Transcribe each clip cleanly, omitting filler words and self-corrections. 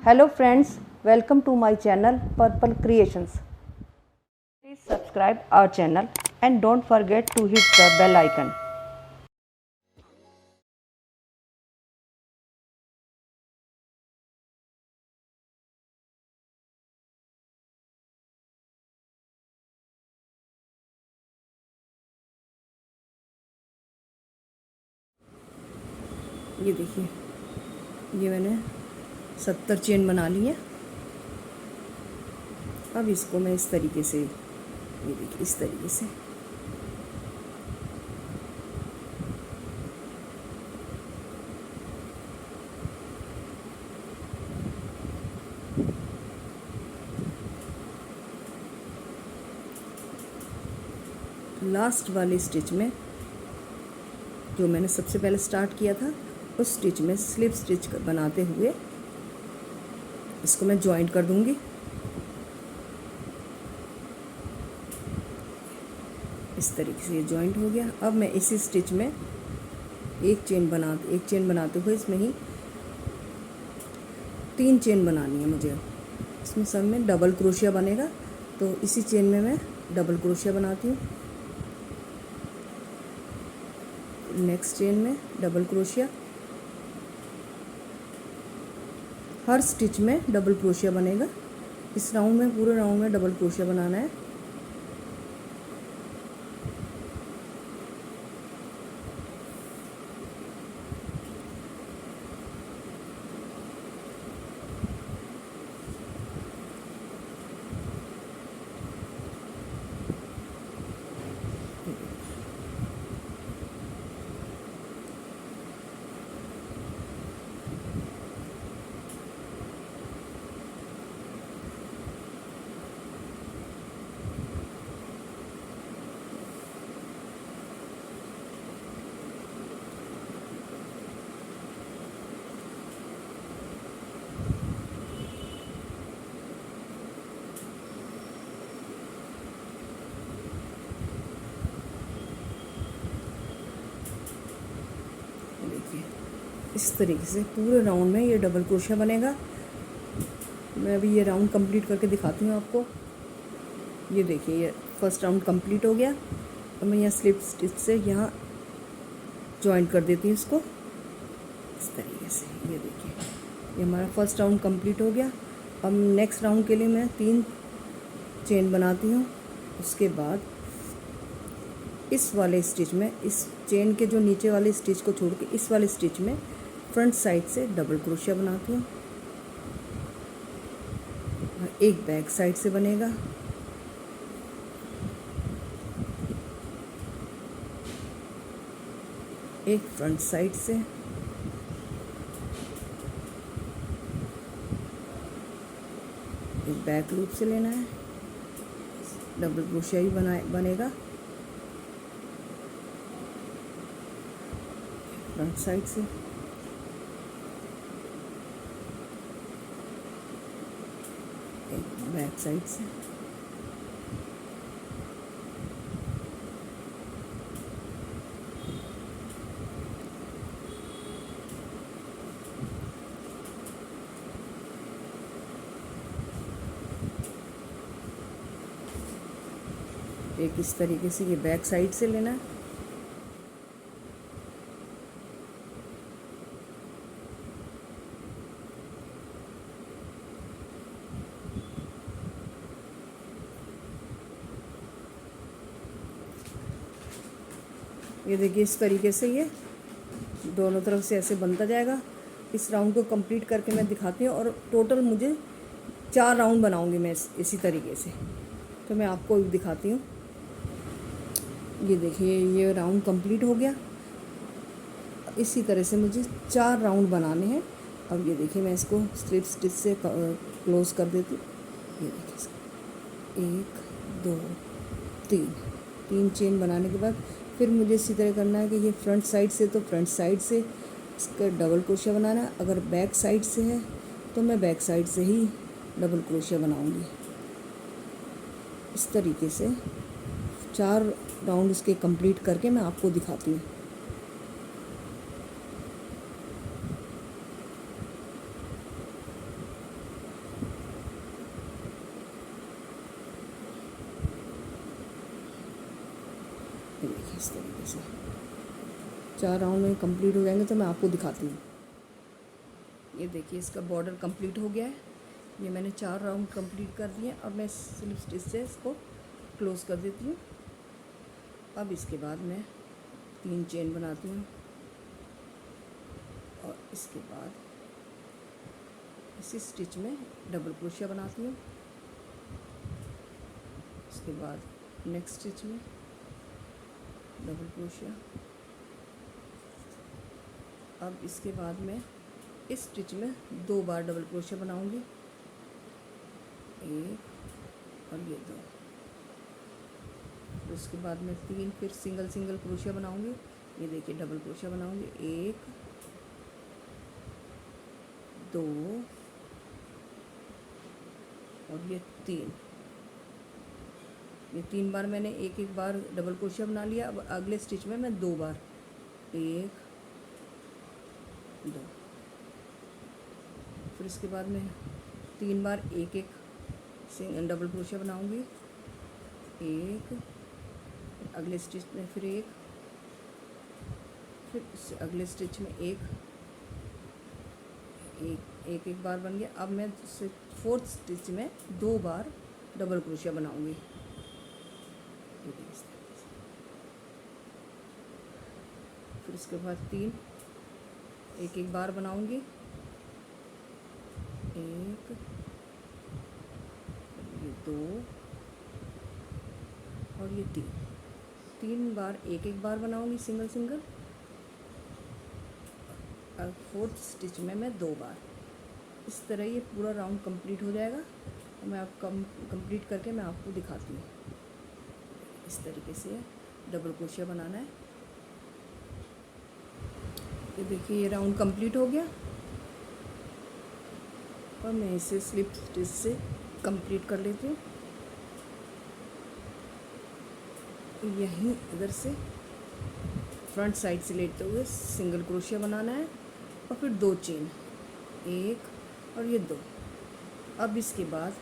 Hello friends, welcome to my channel Purple Creations. Please subscribe our channel and don't forget to hit the bell icon. ये देखिए, ये मैंने 70 chain बना ली है। अब इसको मैं इस तरीके से, ये देखिए इस तरीके से लास्ट वाले स्टिच में जो मैंने सबसे पहले स्टार्ट किया था उस स्टिच में स्लिप स्टिच बनाते हुए इसको मैं जॉइंट कर दूंगी। इस तरीके से ये जॉइंट हो गया। अब मैं इसी स्टिच में एक चेन बनाते हुए इसमें ही 3 चेन बनानी है मुझे। इसमें सब में डबल क्रोशिया बनेगा, तो इसी चेन में मैं डबल क्रोशिया बनाती हूँ। नेक्स्ट चेन में डबल क्रोशिया, हर स्टिच में डबल क्रोशिया बनेगा। इस राउंड में, पूरे राउंड में डबल क्रोशिया बनाना है। इस तरीके से पूरे राउंड में ये डबल क्रोशिया बनेगा। मैं अभी ये राउंड कंप्लीट करके दिखाती हूँ आपको। ये देखिए, ये फर्स्ट राउंड कंप्लीट हो गया। अब मैं यहाँ स्लिप स्टिच से यहाँ जॉइंट कर देती हूँ इसको इस तरीके से। ये देखिए, ये हमारा फर्स्ट राउंड कंप्लीट हो गया। अब नेक्स्ट राउंड के लिए मैं 3 चेन बनाती हूँ। उसके बाद इस वाले स्टिच में, इस चेन के जो नीचे वाले स्टिच को छोड़ के इस वाले स्टिच में फ्रंट साइड से डबल क्रोशिया बनाती हूँ और एक बैक साइड से बनेगा। एक फ्रंट साइड से, एक बैक लूप से लेना है। डबल क्रोशिया ही बनेगा फ्रंट साइड से, एक बैक साइड से। एक इस तरीके से ये बैक साइड से लेना है। ये देखिए, इस तरीके से ये दोनों तरफ से ऐसे बनता जाएगा। इस राउंड को कंप्लीट करके मैं दिखाती हूँ और टोटल मुझे 4 राउंड बनाऊंगी मैं इसी तरीके से, तो मैं आपको दिखाती हूँ। ये देखिए, ये राउंड कंप्लीट हो गया। इसी तरह से मुझे 4 राउंड बनाने हैं। अब ये देखिए, मैं इसको स्लिप स्टिच से क्लोज कर देती हूँ। ये देखिए, 1 2 3 चेन बनाने के बाद फिर मुझे इसी तरह करना है कि ये फ्रंट साइड से, तो फ्रंट साइड से इसका डबल क्रोशिया बनाना है। अगर बैक साइड से है तो मैं बैक साइड से ही डबल क्रोशिया बनाऊंगी। इस तरीके से 4 राउंड इसके कंप्लीट करके मैं आपको दिखाती हूँ। देखिए इस तरीके से 4 राउंड में कंप्लीट हो जाएंगे तो मैं आपको दिखाती हूँ। ये देखिए इसका बॉर्डर कंप्लीट हो गया है। ये मैंने 4 राउंड कंप्लीट कर दिए। अब मैं स्लिप स्टिच से इसको क्लोज़ कर देती हूँ। अब इसके बाद मैं 3 चेन बनाती हूँ और इसके बाद इसी स्टिच में डबल क्रोशिया बनाती हूँ। इसके बाद नेक्स्ट स्टिच में डबल क्रोशिया। अब इसके बाद मैं इस स्टिच में 2 बार डबल क्रोशिया बनाऊंगी, 1 और ये 2। उसके बाद मैं 3 फिर सिंगल सिंगल क्रोशिया बनाऊंगी। ये देखिए डबल क्रोशिया बनाऊंगी, 1 2 और ये 3। ये 3 बार मैंने एक एक बार डबल क्रोशिया बना लिया। अब अगले स्टिच में मैं 2 बार, 1 2। फिर इसके बाद मैं 3 बार एक एक डबल क्रोशिया बनाऊंगी, 1, अगले स्टिच में फिर 1, फिर इससे अगले स्टिच में एक एक बार बन गया। अब मैं 4th स्टिच में 2 बार डबल क्रोशिया बनाऊंगी। फिर इसके बाद 3 एक एक बार बनाऊंगी, 1 ये 2 और ये 3 बार एक एक बार बनाऊंगी सिंगल सिंगल। और 4th स्टिच में मैं 2 बार। इस तरह ये पूरा राउंड कंप्लीट हो जाएगा। और मैं आप कंप्लीट करके मैं आपको दिखाती हूँ। इस तरीके से डबल क्रोशिया बनाना है। ये देखिए ये राउंड कंप्लीट हो गया और मैं इसे स्लिप स्टिच से कंप्लीट कर लेती हूँ। यहीं इधर से फ्रंट साइड से लेते हुए सिंगल क्रोशिया बनाना है और फिर 2 चेन, 1 और ये 2। अब इसके बाद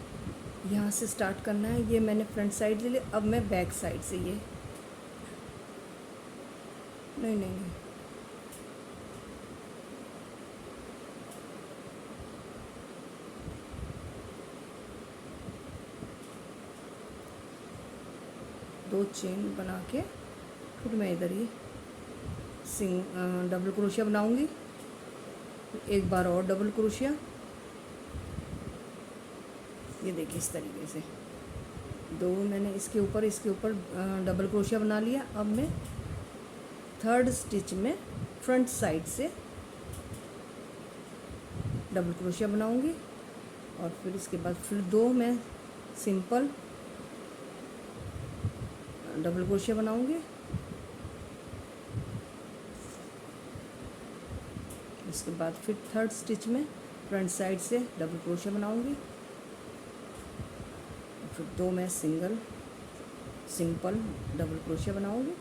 यहाँ से स्टार्ट करना है। ये मैंने फ्रंट साइड ले लिया। अब मैं बैक साइड से ये नहीं 2 चेन बना के फिर मैं इधर ही डबल क्रोशिया बनाऊंगी, एक बार और डबल क्रोशिया। ये देखिए इस तरीके से 2 मैंने इसके ऊपर डबल क्रोशिया बना लिया। अब मैं 3rd स्टिच में फ्रंट साइड से डबल क्रोशिया बनाऊंगी और फिर इसके बाद फिर 2 मैं सिंपल डबल क्रोशिया बनाऊंगी। इसके बाद फिर 3rd स्टिच में फ्रंट साइड से डबल क्रोशिया बनाऊंगी। फिर 2 मैं सिंपल डबल क्रोशिया बनाऊंगी।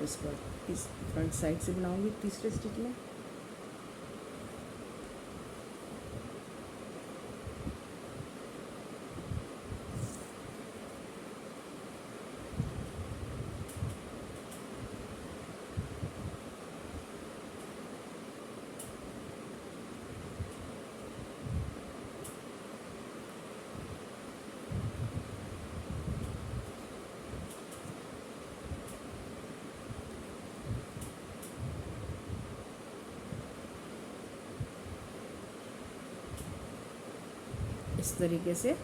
इसके बाद इस फ्रंट साइड से बनाऊंगी 3रे स्टिच में। इस तरीके से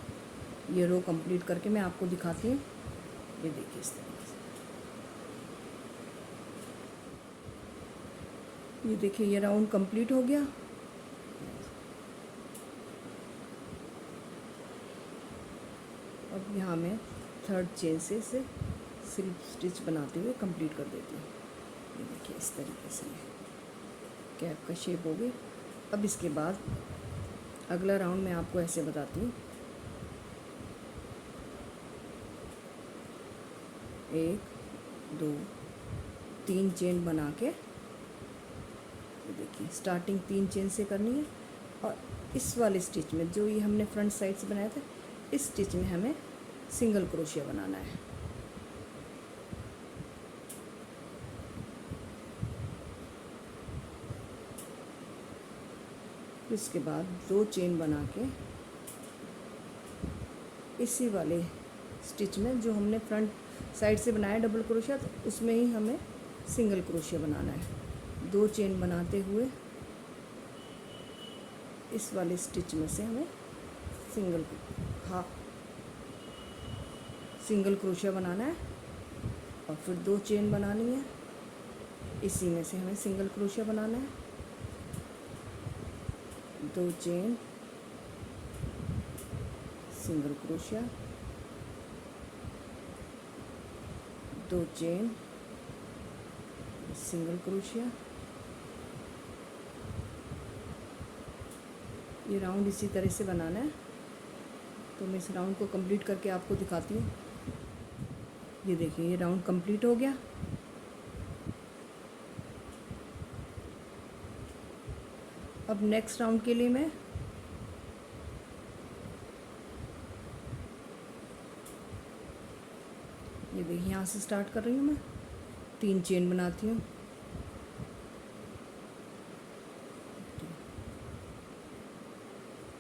ये रो कंप्लीट करके मैं आपको दिखाती हूँ। ये देखिए इस तरीके से, ये देखिए ये राउंड कंप्लीट हो गया। अब यहाँ मैं 3rd चेन से इसे स्लिप स्टिच बनाते हुए कंप्लीट कर देती हूँ। ये देखिए इस तरीके से कैप का शेप हो गई। अब इसके बाद अगला राउंड मैं आपको ऐसे बताती हूँ। 1 2 3 चेन बना के, ये देखिए स्टार्टिंग 3 चेन से करनी है और इस वाले स्टिच में जो ये हमने फ्रंट साइड से बनाया था, इस स्टिच में हमें सिंगल क्रोशिया बनाना है। इसके बाद 2 चेन बना के इसी वाले स्टिच में जो हमने फ्रंट साइड से बनाया डबल क्रोशिया, तो उसमें ही हमें सिंगल क्रोशिया बनाना है। 2 चेन बनाते हुए इस वाले स्टिच में से हमें सिंगल क्रोशिया बनाना है और फिर 2 चेन बनानी है। इसी में से हमें सिंगल क्रोशिया बनाना है। 2 chain, single crochet, 2 chain, single crochet. ये राउंड इसी तरह से बनाना है। तो मैं इस राउंड को कंप्लीट करके आपको दिखाती हूँ। ये देखिए, ये राउंड कंप्लीट हो गया। अब नेक्स्ट राउंड के लिए मैं ये देखिए यहाँ से स्टार्ट कर रही हूँ। मैं 3 चेन बनाती हूँ।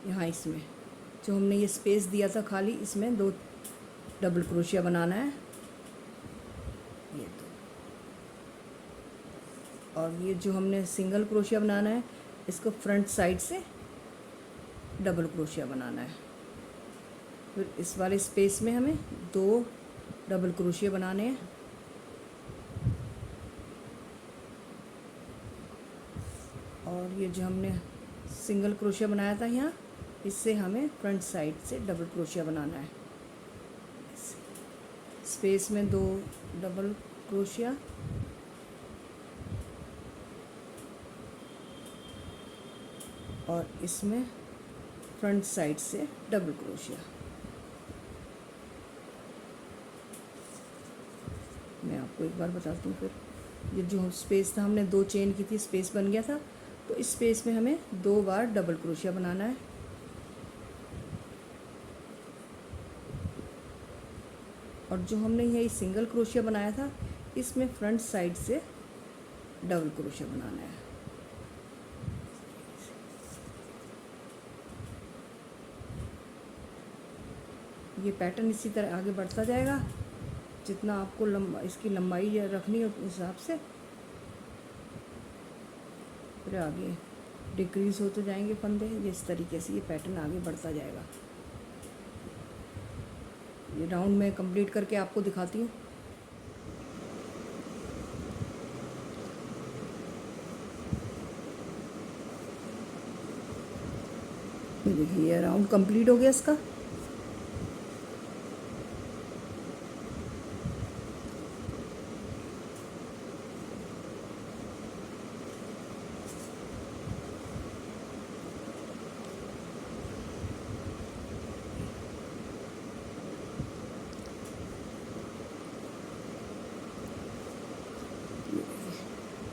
यहाँ इसमें जो हमने ये स्पेस दिया था खाली, इसमें 2 डबल क्रोशिया बनाना है। ये तो, और ये जो हमने सिंगल क्रोशिया बनाना है, इसको फ्रंट साइड से डबल क्रोशिया बनाना है। फिर इस वाले स्पेस में हमें 2 डबल क्रोशिया बनाने हैं। और ये जो हमने सिंगल क्रोशिया बनाया था यहाँ, इससे हमें फ्रंट साइड से डबल क्रोशिया बनाना है। स्पेस में 2 डबल क्रोशिया, और इसमें फ्रंट साइड से डबल क्रोशिया। मैं आपको एक बार बताती हूँ। फिर ये जो स्पेस था, हमने 2 चेन की थी, स्पेस बन गया था, तो इस स्पेस में हमें 2 बार डबल क्रोशिया बनाना है। और जो हमने यही सिंगल क्रोशिया बनाया था, इसमें फ्रंट साइड से डबल क्रोशिया बनाना है। ये पैटर्न इसी तरह आगे बढ़ता जाएगा। जितना आपको इसकी लंबाई रखनी है उस हिसाब से फिर आगे डिक्रीज होते जाएंगे फंदे। इस तरीके से ये पैटर्न आगे बढ़ता जाएगा। ये राउंड में कंप्लीट करके आपको दिखाती हूँ। ये देखिए, ये राउंड कंप्लीट हो गया इसका।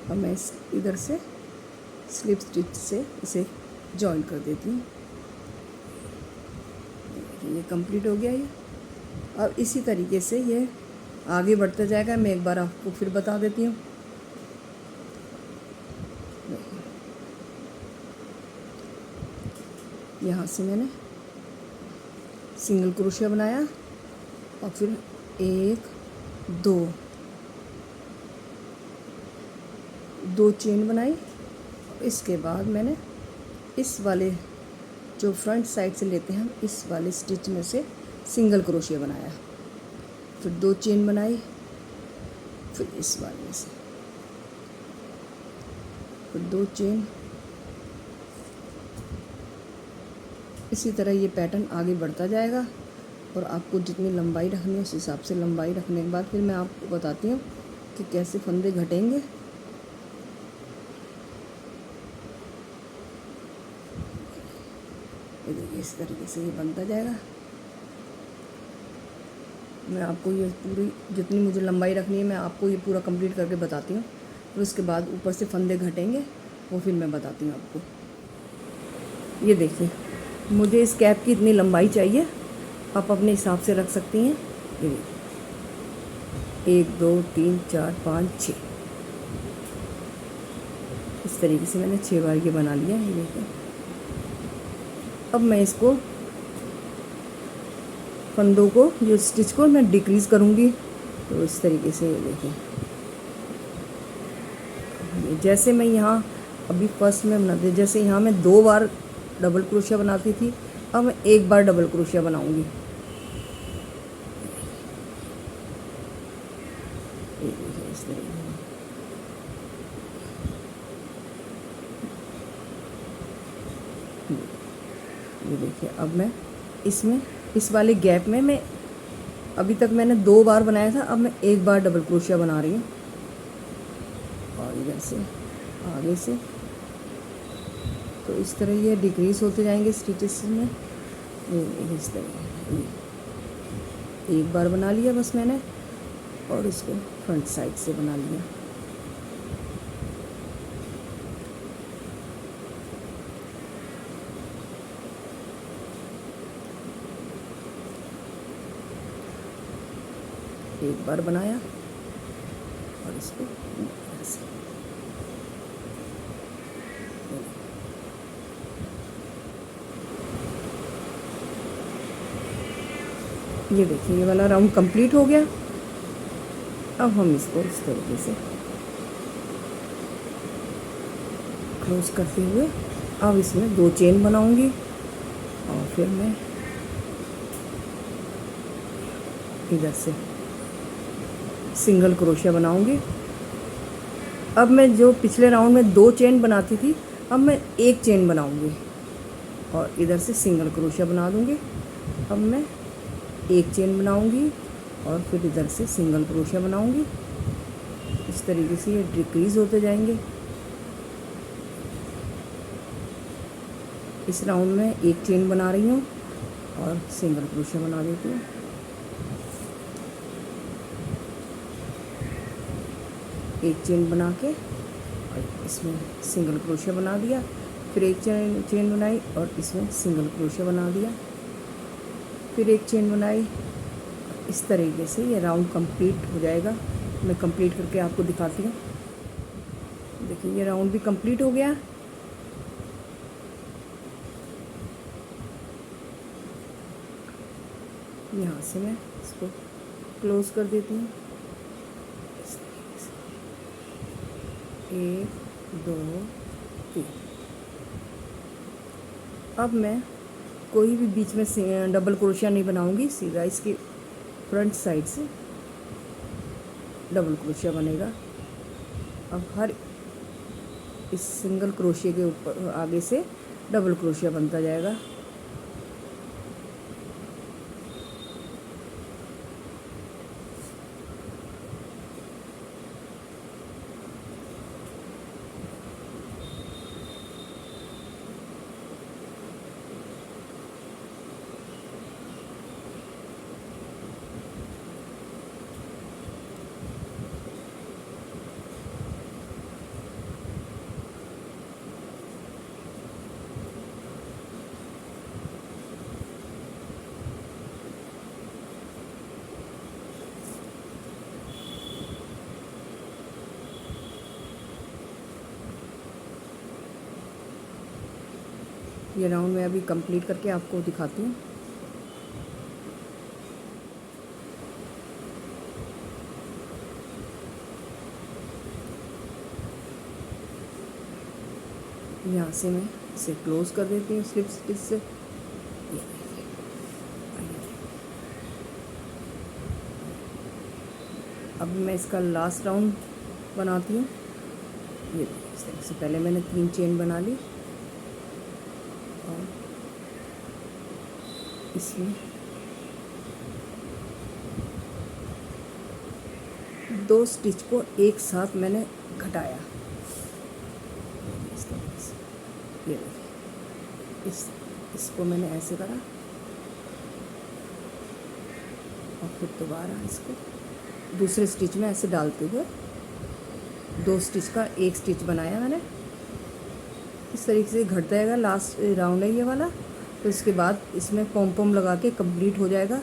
और मैं इधर से स्लिप स्टिच से इसे जॉइन कर देती हूँ। ये कंप्लीट हो गया ये। अब इसी तरीके से ये आगे बढ़ता जाएगा। मैं एक बार आपको फिर बता देती हूँ। यहाँ से मैंने सिंगल क्रोशिया बनाया और फिर 1 2 चेन बनाई। इसके बाद मैंने इस वाले जो फ्रंट साइड से लेते हैं हम, इस वाले स्टिच में से सिंगल क्रोशिया बनाया। फिर 2 चेन बनाई, फिर इस वाले से फिर 2 चेन। इसी तरह ये पैटर्न आगे बढ़ता जाएगा। और आपको जितनी लंबाई रखनी है उस हिसाब से लंबाई रखने के बाद फिर मैं आपको बताती हूँ कि कैसे फंदे घटेंगे। ये देखिए, इस तरीके से ये बनता जाएगा। मैं आपको ये पूरी जितनी मुझे लंबाई रखनी है मैं आपको ये पूरा कंप्लीट करके बताती हूँ। फिर उसके बाद ऊपर से फंदे घटेंगे, वो फिर मैं बताती हूँ आपको। ये देखिए, मुझे इस कैप की इतनी लंबाई चाहिए आप अपने हिसाब से रख सकती हैं। ये 1 2 3 4 5 6 इस तरीके से मैंने 6 बार ये बना लिया। ये देखिए, अब मैं इसको फंदों को, जो स्टिच को मैं डिक्रीज़ करूँगी। तो इस तरीके से ये देखिए, जैसे मैं यहाँ अभी फर्स्ट में बनाती, जैसे यहाँ मैं 2 बार डबल क्रोशिया बनाती थी, अब मैं 1 बार डबल क्रोशिया बनाऊँगी। इस तरीके से ये देखिए, अब मैं इसमें इस वाले गैप में मैं अभी तक मैंने 2 बार बनाया था, अब मैं 1 बार डबल क्रोशिया बना रही हूँ। और इधर से आगे से तो इस तरह ये डिक्रीज होते जाएंगे स्टिचेस में। इस तरह 1 बार बना लिया बस मैंने, और इसको फ्रंट साइड से बना लिया। एक बार बनाया और इसको ऐसे ये देखिए, ये वाला राउंड कंप्लीट हो गया। अब हम इसको इस तरीके से क्लोज करते हुए अब इसमें 2 चेन बनाऊंगी और फिर मैं इधर से सिंगल क्रोशिया बनाऊंगी। अब मैं जो पिछले राउंड में 2 चेन बनाती थी, अब मैं 1 चेन बनाऊंगी और इधर से सिंगल क्रोशिया बना दूंगी। अब मैं 1 चेन बनाऊंगी और फिर इधर से सिंगल क्रोशिया बनाऊंगी। इस तरीके से ये डिक्रीज होते जाएंगे। इस राउंड में 1 चेन बना रही हूँ और सिंगल क्रोशिया बना देती हूँ। एक चेन बना के और इसमें सिंगल क्रोशिया बना दिया, फिर 1 चेन बनाई और इसमें सिंगल क्रोशिया बना दिया, फिर 1 चेन बनाई। इस तरीके से ये राउंड कंप्लीट हो जाएगा। मैं कंप्लीट करके आपको दिखाती हूँ। देखिए, ये राउंड भी कंप्लीट हो गया। यहाँ से मैं इसको क्लोज कर देती हूँ। 1 2 3। अब मैं कोई भी बीच में डबल क्रोशिया नहीं बनाऊंगी, सीधा इसकी फ्रंट साइड से डबल क्रोशिया बनेगा। अब हर इस सिंगल क्रोशिया के ऊपर आगे से डबल क्रोशिया बनता जाएगा। ये राउंड मैं अभी कंप्लीट करके आपको दिखाती हूँ। यहाँ से मैं इसे क्लोज कर देती हूँ स्लिप स्टिच से। अब मैं इसका लास्ट राउंड बनाती हूँ। ये इस तरह से पहले मैंने 3 चेन बना ली और इसमें 2 स्टिच को एक साथ मैंने घटाया। इस तरीके से ये देखिए, इसको मैंने ऐसे करा और फिर दोबारा इसको दूसरे स्टिच में ऐसे डालते हुए 2 स्टिच का 1 स्टिच बनाया मैंने। इस तरीके से घट जाएगा। लास्ट राउंड है ये वाला। तो इसके बाद इसमें पॉम पॉम लगा के कंप्लीट हो जाएगा।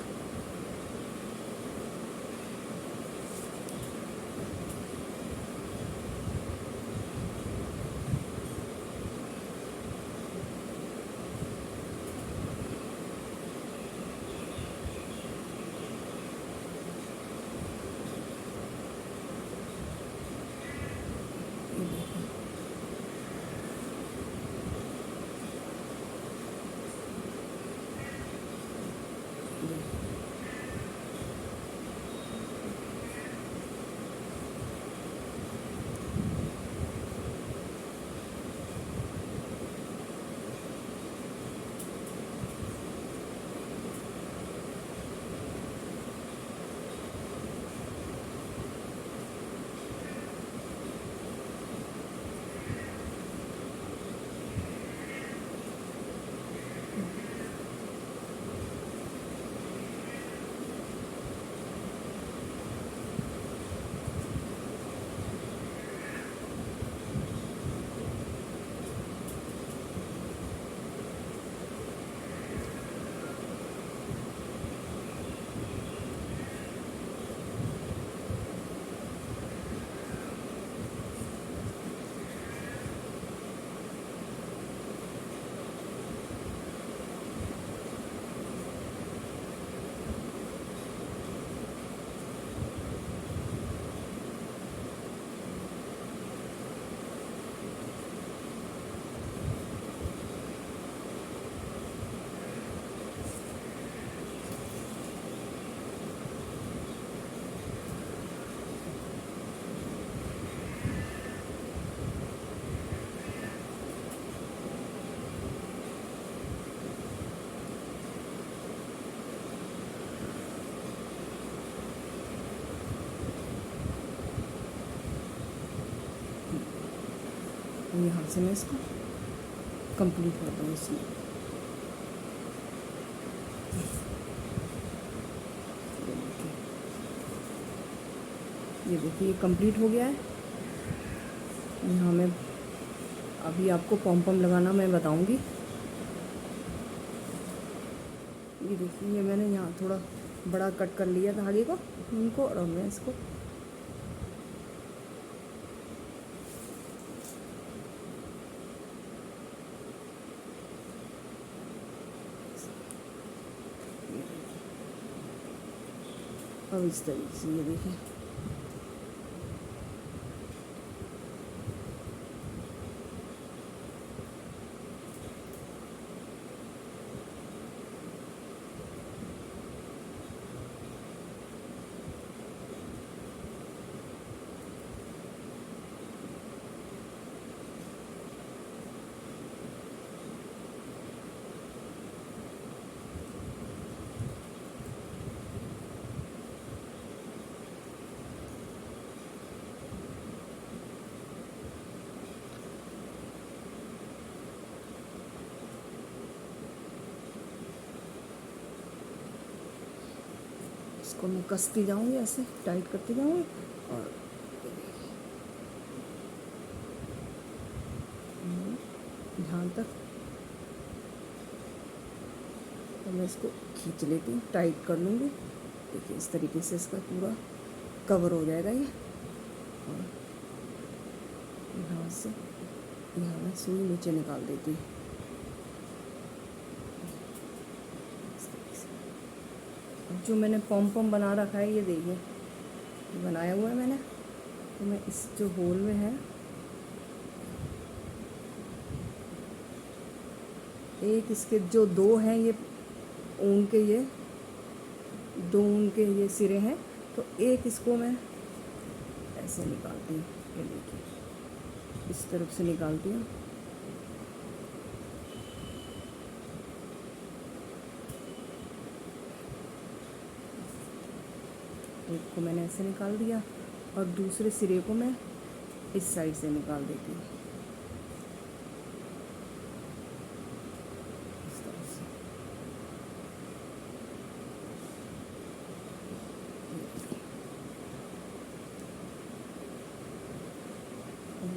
यहाँ से मैं इसको कंप्लीट करता हूँ इसमें। ये देखिए कंप्लीट हो गया है। यहाँ मैं अभी आपको पॉम पॉम लगाना मैं बताऊंगी। ये देखिए ये मैंने यहाँ थोड़ा बड़ा कट कर लिया धागे को उनको, और मैं इसको अब इस तरीके से ये देखिए इसको मैं कसती जाऊंगी, ऐसे टाइट करती जाऊंगी और यहाँ तक तो मैं इसको खींच लेती हूँ, टाइट कर लूँगी। देखिए इस तरीके से इसका पूरा कवर हो जाएगा ये। और यहाँ से यहाँ मैं सुई नीचे निकाल देती हूँ। जो मैंने पॉम पॉम बना रखा है ये देखिए बनाया हुआ है मैंने, तो मैं इस जो होल में है एक इसके जो दो हैं ये ऊन के, ये दो ऊन के ये सिरे हैं, तो एक इसको मैं ऐसे निकालती हूँ। ये देखिए इस तरफ से निकालती हूँ। एक को मैंने ऐसे निकाल दिया और दूसरे सिरे को मैं इस साइड से निकाल देती हूँ। इस तरह से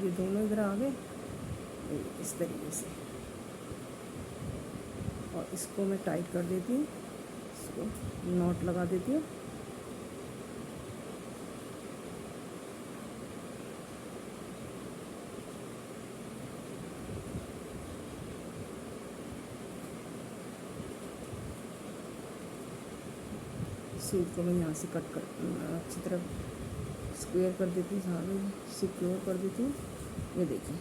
ये दोनों इधर आ गए इस तरीके से। और इसको मैं टाइट कर देती हूँ, इसको नॉट लगा देती हूँ। सूट को मैं यहाँ से कट कर अच्छी तरह स्क्वायर कर देती हूँ, सारे सिक्योर कर देती हूँ। ये देखिए,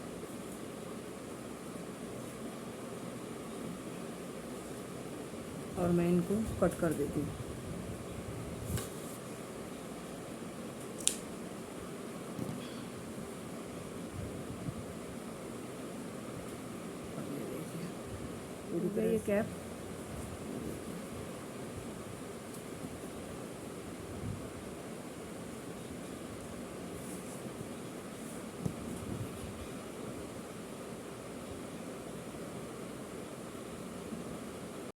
और मैं इनको कट कर देती हूँ। ये देखिए, ये कैप